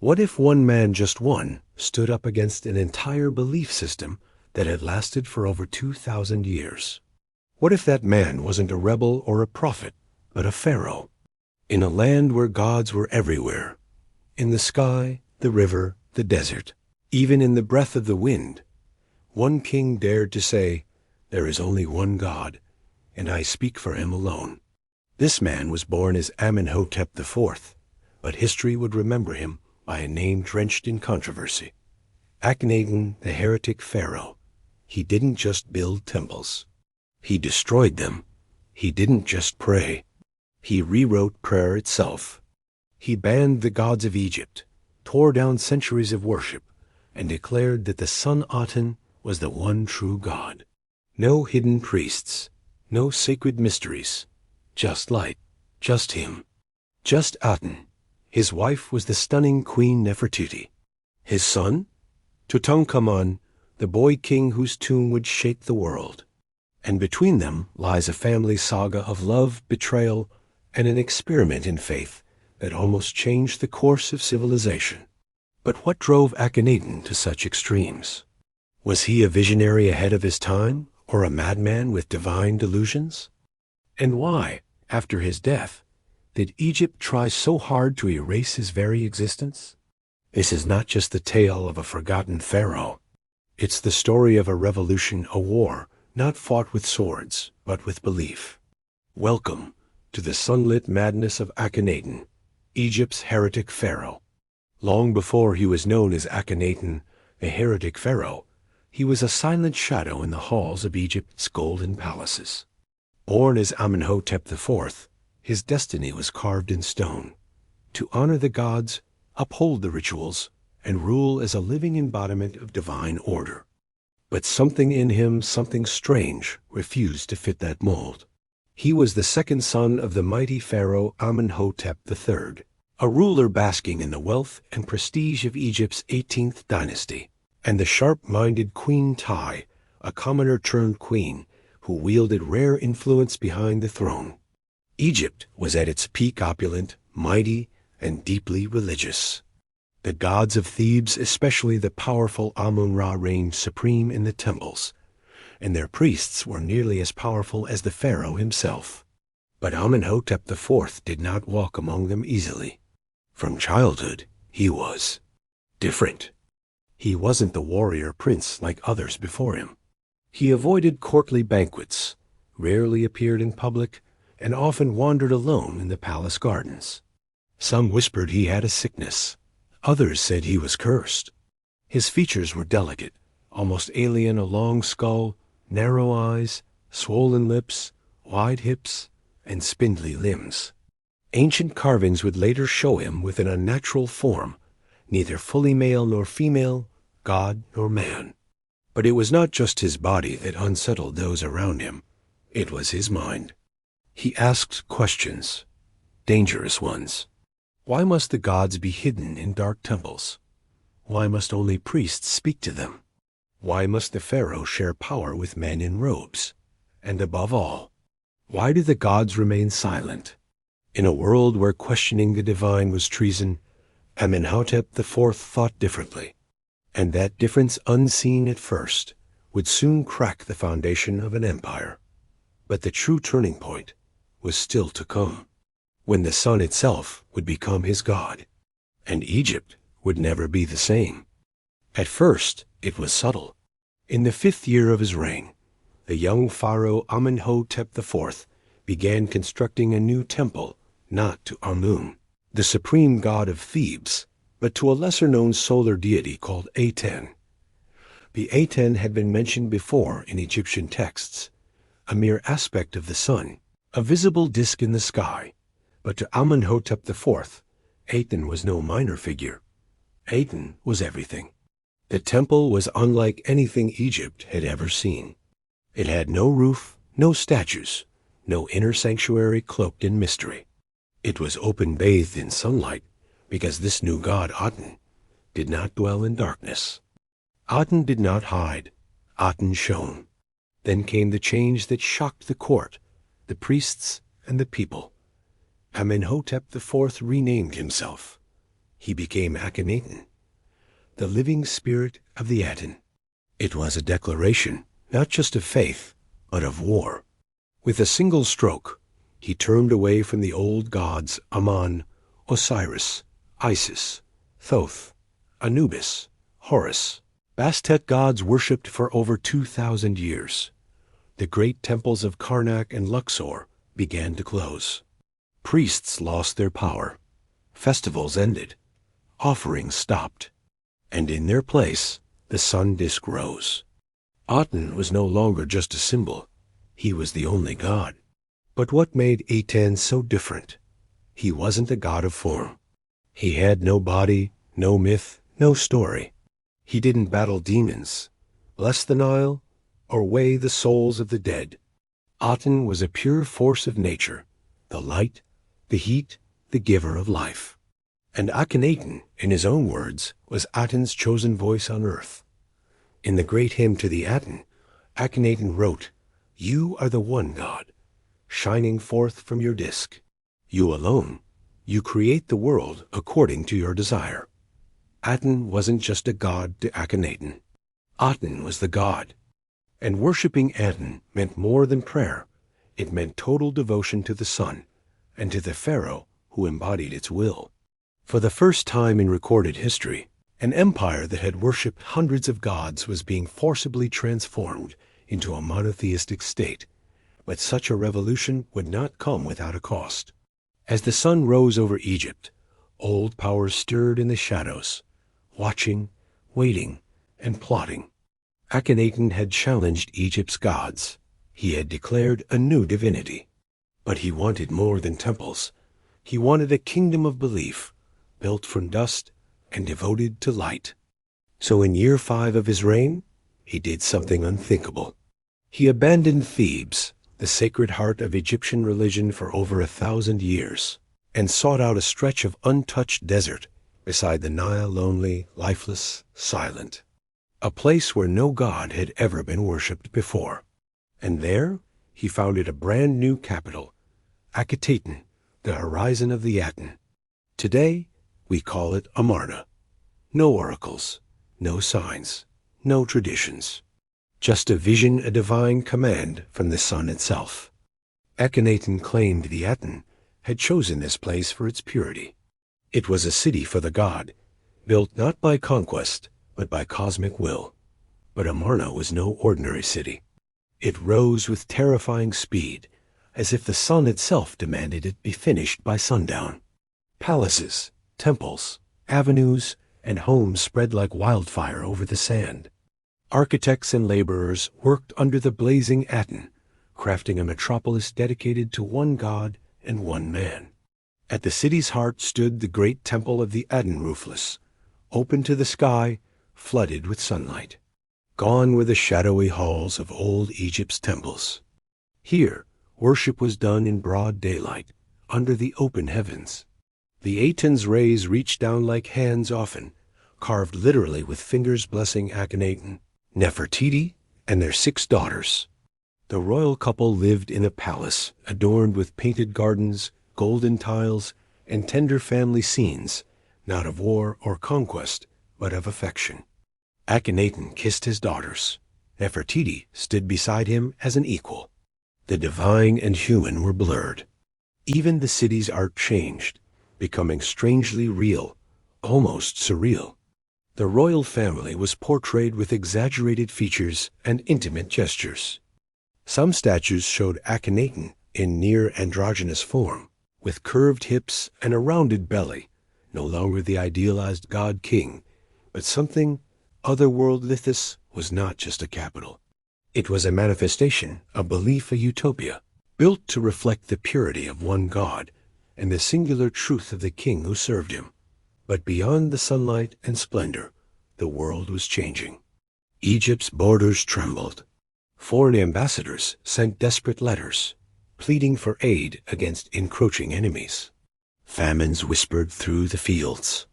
What if one man, just one, stood up against an entire belief system that had lasted for over 2,000 years? What if that man wasn't a rebel or a prophet, but a pharaoh? In a land where gods were everywhere, in the sky, the river, the desert, even in the breath of the wind, one king dared to say, "There is only one God, and I speak for him alone." This man was born as Amenhotep IV, but history would remember him by a name drenched in controversy. Akhenaten, the heretic pharaoh. He didn't just build temples. He destroyed them. He didn't just pray. He rewrote prayer itself. He banned the gods of Egypt, tore down centuries of worship, and declared that the sun Aten was the one true God. No hidden priests, no sacred mysteries, just light, just him, just Aten. His wife was the stunning Queen Nefertiti. His son? Tutankhamun, the boy king whose tomb would shake the world. And between them lies a family saga of love, betrayal, and an experiment in faith that almost changed the course of civilization. But what drove Akhenaten to such extremes? Was he a visionary ahead of his time, or a madman with divine delusions? And why, after his death, did Egypt try so hard to erase his very existence? This is not just the tale of a forgotten pharaoh. It's the story of a revolution, a war, not fought with swords, but with belief. Welcome to the sunlit madness of Akhenaten, Egypt's heretic pharaoh. Long before he was known as Akhenaten, a heretic pharaoh, he was a silent shadow in the halls of Egypt's golden palaces. Born as Amenhotep IV, his destiny was carved in stone: to honor the gods, uphold the rituals, and rule as a living embodiment of divine order. But something in him, something strange, refused to fit that mold. He was the second son of the mighty pharaoh Amenhotep III, a ruler basking in the wealth and prestige of Egypt's 18th dynasty, and the sharp-minded Queen Tai, a commoner-turned-queen who wielded rare influence behind the throne. Egypt was at its peak opulent, mighty, and deeply religious. The gods of Thebes, especially the powerful Amun-Ra, reigned supreme in the temples, and their priests were nearly as powerful as the pharaoh himself. But Amenhotep IV did not walk among them easily. From childhood, he was different. He wasn't the warrior prince like others before him. He avoided courtly banquets, rarely appeared in public, and often wandered alone in the palace gardens. Some whispered he had a sickness. Others said he was cursed. His features were delicate, almost alien: a long skull, narrow eyes, swollen lips, wide hips, and spindly limbs. Ancient carvings would later show him with an unnatural form, neither fully male nor female, god nor man. But it was not just his body that unsettled those around him. It was his mind. He asked questions, dangerous ones. Why must the gods be hidden in dark temples? Why must only priests speak to them? Why must the pharaoh share power with men in robes? And above all, why do the gods remain silent? In a world where questioning the divine was treason, Amenhotep IV thought differently, and that difference, unseen at first, would soon crack the foundation of an empire. But the true turning point was still to come, when the sun itself would become his god, and Egypt would never be the same. At first, it was subtle. In the 5th year of his reign, the young pharaoh Amenhotep IV began constructing a new temple, not to Amun, the supreme god of Thebes, but to a lesser-known solar deity called Aten. The Aten had been mentioned before in Egyptian texts, a mere aspect of the sun, a visible disk in the sky. But to Amenhotep IV, Aten was no minor figure. Aten was everything. The temple was unlike anything Egypt had ever seen. It had no roof, no statues, no inner sanctuary cloaked in mystery. It was open-bathed in sunlight, because this new god, Aten, did not dwell in darkness. Aten did not hide. Aten shone. Then came the change that shocked the court, the priests, and the people. Amenhotep IV renamed himself. he became Akhenaten, the living spirit of the Aten. It was a declaration, not just of faith, but of war. With a single stroke, he turned away from the old gods Amun, Osiris, Isis, Thoth, Anubis, Horus, Bastet gods worshipped for over 2,000 years. The great temples of Karnak and Luxor began to close. Priests lost their power. Festivals ended. Offerings stopped. And in their place, the sun disk rose. Aten was no longer just a symbol. He was the only god. But what made Aten so different? He wasn't a god of form. He had no body, no myth, no story. He didn't battle demons, bless the Nile, or weigh the souls of the dead. Aten was a pure force of nature, the light, the heat, the giver of life. And Akhenaten, in his own words, was Aten's chosen voice on earth. In the great hymn to the Aten, Akhenaten wrote, "You are the one God, shining forth from your disk. You alone, you create the world according to your desire." Aten wasn't just a god to Akhenaten. Aten was the god. And worshipping Aten meant more than prayer. It meant total devotion to the sun and to the pharaoh who embodied its will. For the first time in recorded history, an empire that had worshipped hundreds of gods was being forcibly transformed into a monotheistic state. But such a revolution would not come without a cost. As the sun rose over Egypt, old powers stirred in the shadows, watching, waiting, and plotting. Akhenaten had challenged Egypt's gods. He had declared a new divinity. But he wanted more than temples. He wanted a kingdom of belief, built from dust and devoted to light. So in year 5 of his reign, he did something unthinkable. He abandoned Thebes, the sacred heart of Egyptian religion for over 1,000 years, and sought out a stretch of untouched desert beside the Nile, lonely, lifeless, silent. A place where no god had ever been worshipped before. And there he founded a brand new capital, Akhenaten, the horizon of the Aten. Today, we call it Amarna. No oracles, no signs, no traditions. Just a vision, a divine command from the sun itself. Akhenaten claimed the Aten had chosen this place for its purity. It was a city for the god, built not by conquest, but by cosmic will. But Amarna was no ordinary city. It rose with terrifying speed, as if the sun itself demanded it be finished by sundown. Palaces, temples, avenues, and homes spread like wildfire over the sand. Architects and laborers worked under the blazing Aten, crafting a metropolis dedicated to one god and one man. At the city's heart stood the great temple of the Aten roofless, open to the sky, flooded with sunlight. Gone were the shadowy halls of old Egypt's temples. Here, worship was done in broad daylight, under the open heavens. The Aten's rays reached down like hands often, carved literally with fingers blessing Akhenaten, Nefertiti, and their 6 daughters. The royal couple lived in a palace adorned with painted gardens, golden tiles, and tender family scenes, not of war or conquest, but of affection. Akhenaten kissed his daughters. Nefertiti stood beside him as an equal. The divine and human were blurred. Even the city's art changed, becoming strangely real, almost surreal. The royal family was portrayed with exaggerated features and intimate gestures. Some statues showed Akhenaten in near androgynous form, with curved hips and a rounded belly, no longer the idealized god-king, but something otherworldly. This was not just a capital. It was a manifestation, a belief, a utopia, built to reflect the purity of one God and the singular truth of the king who served him. But beyond the sunlight and splendor, the world was changing. Egypt's borders trembled. Foreign ambassadors sent desperate letters, pleading for aid against encroaching enemies. Famines whispered through the fields.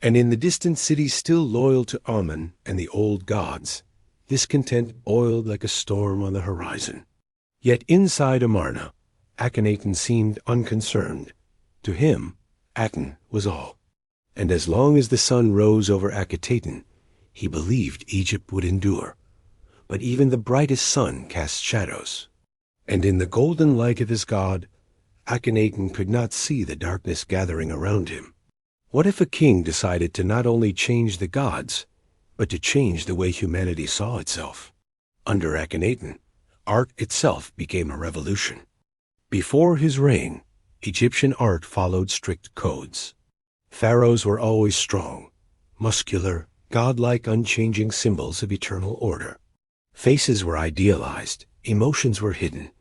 And in the distant cities still loyal to Amun and the old gods, discontent boiled like a storm on the horizon. Yet inside Amarna, Akhenaten seemed unconcerned. To him, Aten was all. and as long as the sun rose over Akhenaten, he believed Egypt would endure. But even the brightest sun cast shadows, and in the golden light of his god, Akhenaten could not see the darkness gathering around him. What if a king decided to not only change the gods, but to change the way humanity saw itself? Under Akhenaten, art itself became a revolution. Before his reign, Egyptian art followed strict codes. Pharaohs were always strong, muscular, godlike, unchanging symbols of eternal order. Faces were idealized, emotions were hidden,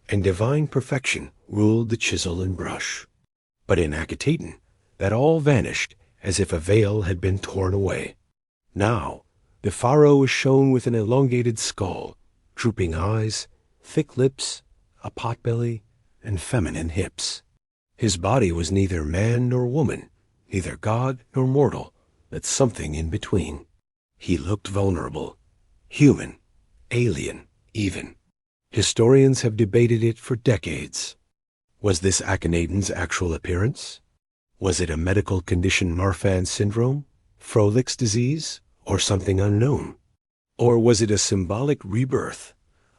and divine perfection ruled the chisel and brush. But in Akhenaten, that all vanished as if a veil had been torn away. Now, the pharaoh was shown with an elongated skull, drooping eyes, thick lips, a potbelly, and feminine hips. His body was neither man nor woman, neither god nor mortal, but something in between. He looked vulnerable, human, alien, even. Historians have debated it for decades. Was this Akhenaten's actual appearance? Was it a medical condition, Marfan syndrome, Froelich's disease, or something unknown? Or was it a symbolic rebirth,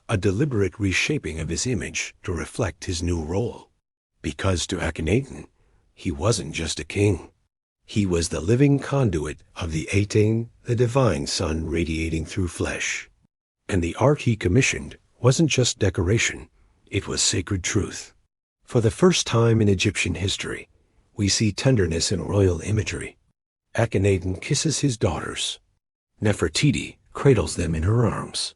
a deliberate reshaping of his image to reflect his new role? Because to Akhenaten, he wasn't just a king. He was the living conduit of the Aten, the divine sun radiating through flesh. And the art he commissioned wasn't just decoration, it was sacred truth. For the first time in Egyptian history, we see tenderness in royal imagery. Akhenaten kisses his daughters. Nefertiti cradles them in her arms.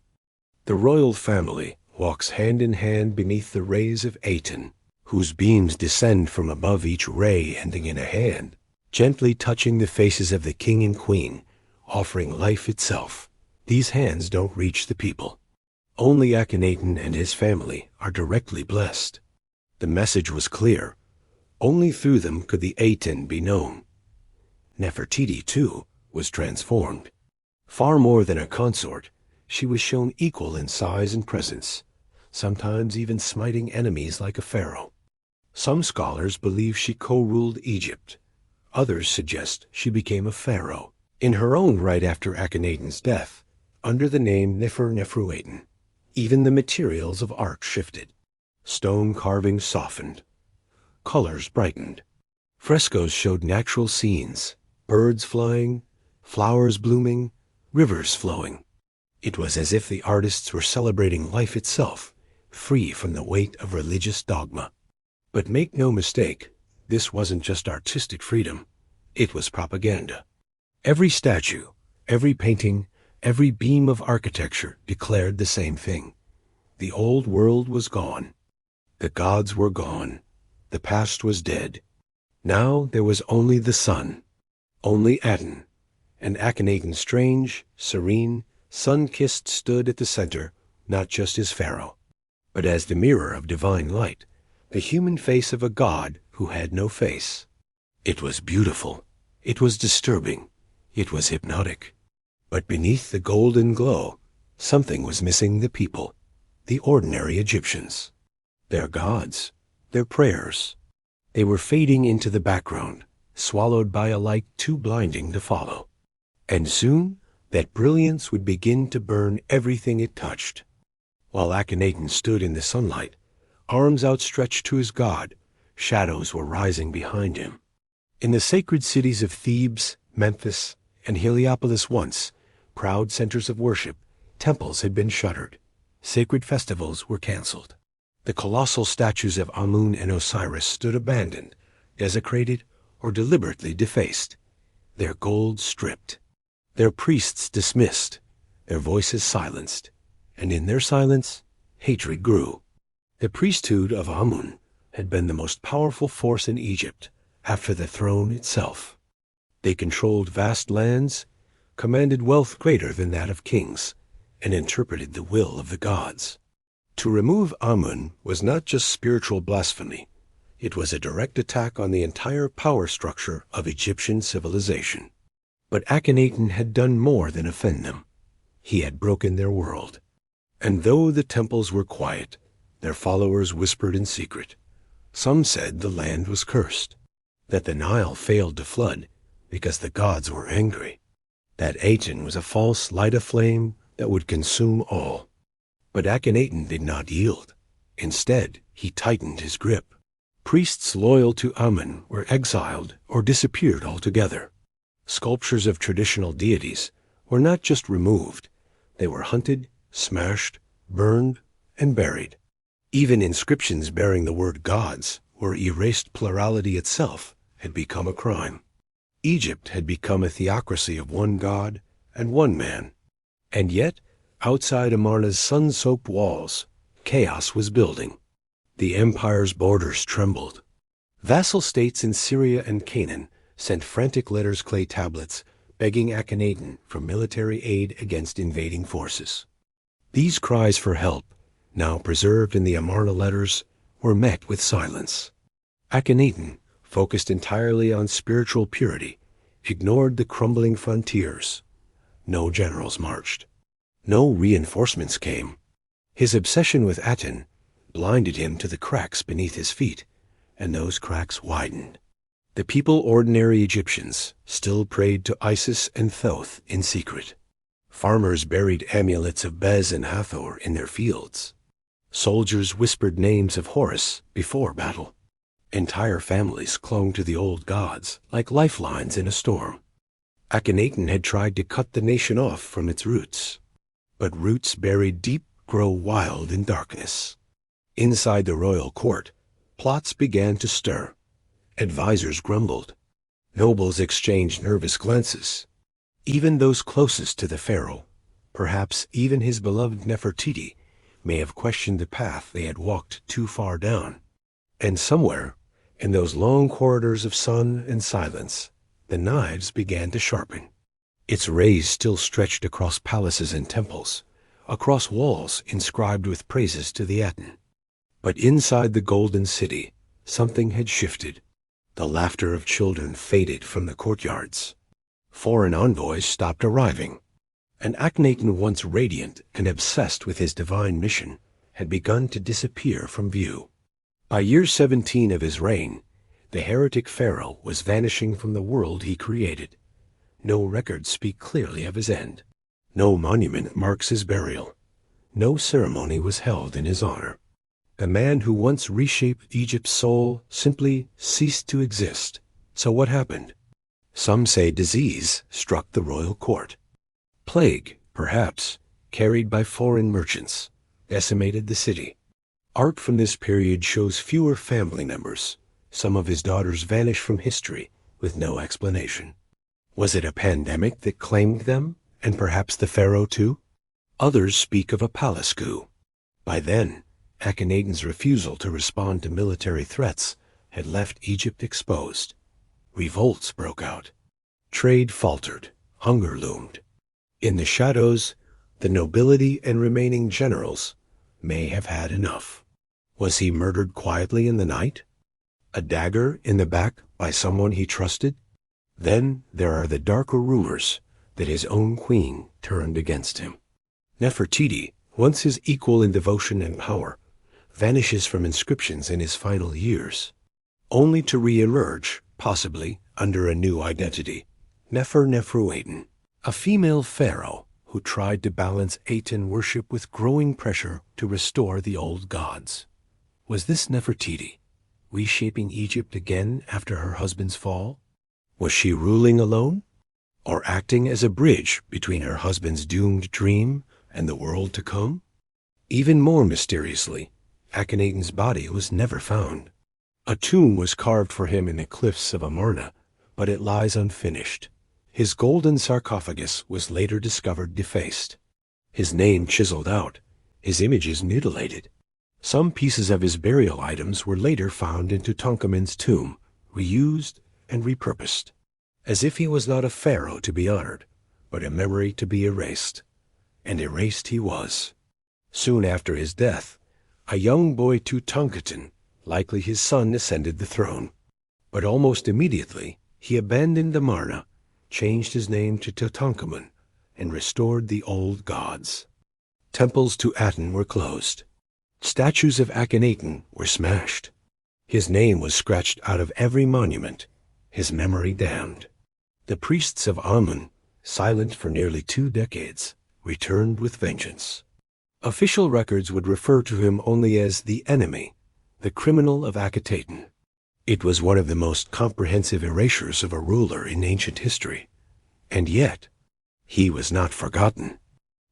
The royal family walks hand in hand beneath the rays of Aten, whose beams descend from above, each ray ending in a hand, gently touching the faces of the king and queen, offering life itself. These hands don't reach the people. Only Akhenaten and his family are directly blessed. The message was clear. Only through them could the Aten be known. Nefertiti, too, was transformed. Far more than a consort, she was shown equal in size and presence, sometimes even smiting enemies like a pharaoh. Some scholars believe she co-ruled Egypt. Others suggest she became a pharaoh in her own right after Akhenaten's death, under the name Nefertiti. Even the materials of art shifted. Stone carvings softened. Colors brightened. Frescoes showed natural scenes, birds flying, flowers blooming, rivers flowing. It was as if the artists were celebrating life itself, free from the weight of religious dogma. But make no mistake, this wasn't just artistic freedom. It was propaganda. Every statue, every painting, every beam of architecture declared the same thing. The old world was gone. The gods were gone. The past was dead. Now there was only the sun, only Aten, and Akhenaten, strange, serene, sun-kissed, stood at the center, not just as pharaoh, but as the mirror of divine light, the human face of a god who had no face. It was beautiful. It was disturbing. It was hypnotic. But beneath the golden glow, something was missing: the people, the ordinary Egyptians. Their gods, their prayers. They were fading into the background, swallowed by a light too blinding to follow. And soon, that brilliance would begin to burn everything it touched. While Akhenaten stood in the sunlight, arms outstretched to his god, shadows were rising behind him. In the sacred cities of Thebes, Memphis, and Heliopolis once, proud centers of worship, temples had been shuttered. Sacred festivals were canceled. The colossal statues of Amun and Osiris stood abandoned, desecrated, or deliberately defaced, their gold stripped, their priests dismissed, their voices silenced, and in their silence, hatred grew. The priesthood of Amun had been the most powerful force in Egypt after the throne itself. They controlled vast lands, commanded wealth greater than that of kings, and interpreted the will of the gods. To remove Amun was not just spiritual blasphemy, it was a direct attack on the entire power structure of Egyptian civilization. But Akhenaten had done more than offend them. He had broken their world. And though the temples were quiet, their followers whispered in secret. Some said the land was cursed, that the Nile failed to flood, because the gods were angry. That Aten was a false light of flame that would consume all. But Akhenaten did not yield. Instead, he tightened his grip. Priests loyal to Amen were exiled or disappeared altogether. Sculptures of traditional deities were not just removed, they were hunted, smashed, burned, and buried. Even inscriptions bearing the word gods, where erased plurality itself had become a crime. Egypt had become a theocracy of one god and one man. And yet, outside Amarna's sun-soaked walls, chaos was building. The empire's borders trembled. Vassal states in Syria and Canaan sent frantic letters clay tablets begging Akhenaten for military aid against invading forces. These cries for help, now preserved in the Amarna letters, were met with silence. Akhenaten, focused entirely on spiritual purity, ignored the crumbling frontiers. No generals marched. No reinforcements came. His obsession with Aten blinded him to the cracks beneath his feet, and those cracks widened. The people, ordinary Egyptians, still prayed to Isis and Thoth in secret. Farmers buried amulets of Bez and Hathor in their fields. Soldiers whispered names of Horus before battle. Entire families clung to the old gods like lifelines in a storm. Akhenaten had tried to cut the nation off from its roots. But roots buried deep grow wild in darkness. Inside the royal court, plots began to stir. Advisors grumbled. Nobles exchanged nervous glances. Even those closest to the pharaoh, perhaps even his beloved Nefertiti, may have questioned the path they had walked too far down. And somewhere, in those long corridors of sun and silence, the knives began to sharpen. Its rays still stretched across palaces and temples, across walls inscribed with praises to the Aten. But inside the golden city, something had shifted. The laughter of children faded from the courtyards. Foreign envoys stopped arriving. And Akhenaten, once radiant and obsessed with his divine mission, had begun to disappear from view. By year 17 of his reign, the heretic Pharaoh was vanishing from the world he created. No records speak clearly of his end. No monument marks his burial. No ceremony was held in his honor. The man who once reshaped Egypt's soul simply ceased to exist. So what happened? Some say disease struck the royal court. Plague, perhaps, carried by foreign merchants, decimated the city. Art from this period shows fewer family members. Some of his daughters vanish from history with no explanation. Was it a pandemic that claimed them, and perhaps the pharaoh too? Others speak of a palace coup. By then, Akhenaten's refusal to respond to military threats had left Egypt exposed. Revolts broke out. Trade faltered. Hunger loomed. In the shadows, the nobility and remaining generals may have had enough. Was he murdered quietly in the night? A dagger in the back by someone he trusted? Then there are the darker rumors that his own queen turned against him. Nefertiti, once his equal in devotion and power, vanishes from inscriptions in his final years, only to re-emerge, possibly under a new identity. Nefertiti, a female pharaoh who tried to balance Aten worship with growing pressure to restore the old gods. Was this Nefertiti reshaping Egypt again after her husband's fall? Was she ruling alone, or acting as a bridge between her husband's doomed dream and the world to come? Even more mysteriously, Akhenaten's body was never found. A tomb was carved for him in the cliffs of Amarna, but it lies unfinished. His golden sarcophagus was later discovered defaced. His name chiseled out, his images mutilated. Some pieces of his burial items were later found in Tutankhamun's tomb, reused and repurposed, as if he was not a pharaoh to be honored, but a memory to be erased. And erased he was. Soon after his death, a young boy Tutankhaten, likely his son, ascended the throne. But almost immediately, he abandoned Amarna, changed his name to Tutankhamun, and restored the old gods. Temples to Aten were closed. Statues of Akhenaten were smashed. His name was scratched out of every monument, his memory damned. The priests of Amun, silent for nearly 2 decades, returned with vengeance. Official records would refer to him only as the enemy, the criminal of Akhenaten. It was one of the most comprehensive erasures of a ruler in ancient history. And yet, he was not forgotten.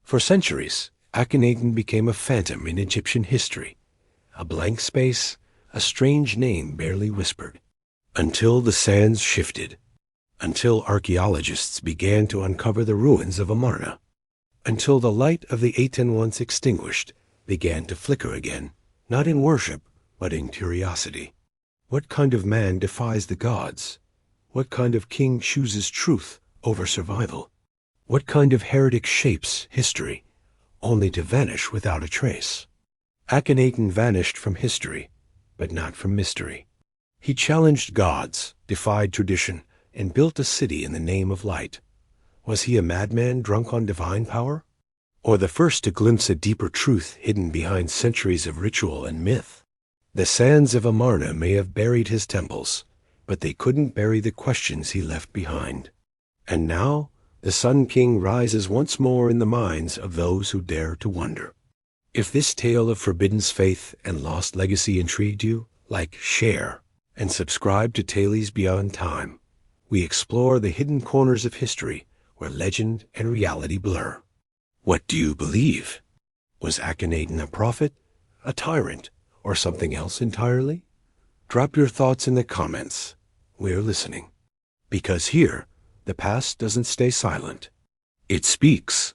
For centuries, Akhenaten became a phantom in Egyptian history, a blank space, a strange name barely whispered, until the sands shifted, until archaeologists began to uncover the ruins of Amarna, until the light of the Aten once extinguished began to flicker again, not in worship, but in curiosity. What kind of man defies the gods? What kind of king chooses truth over survival? What kind of heretic shapes history, only to vanish without a trace? Akhenaten vanished from history, but not from mystery. He challenged gods, defied tradition, and built a city in the name of light. Was he a madman drunk on divine power? Or the first to glimpse a deeper truth hidden behind centuries of ritual and myth? The sands of Amarna may have buried his temples, but they couldn't bury the questions he left behind. And now, the Sun King rises once more in the minds of those who dare to wonder. If this tale of forbidden faith and lost legacy intrigued you, like, share, and subscribe to Tales Beyond Time. We explore the hidden corners of history where legend and reality blur. What do you believe? Was Akhenaten a prophet, a tyrant, or something else entirely? Drop your thoughts in the comments. We're listening. Because here, the past doesn't stay silent. It speaks.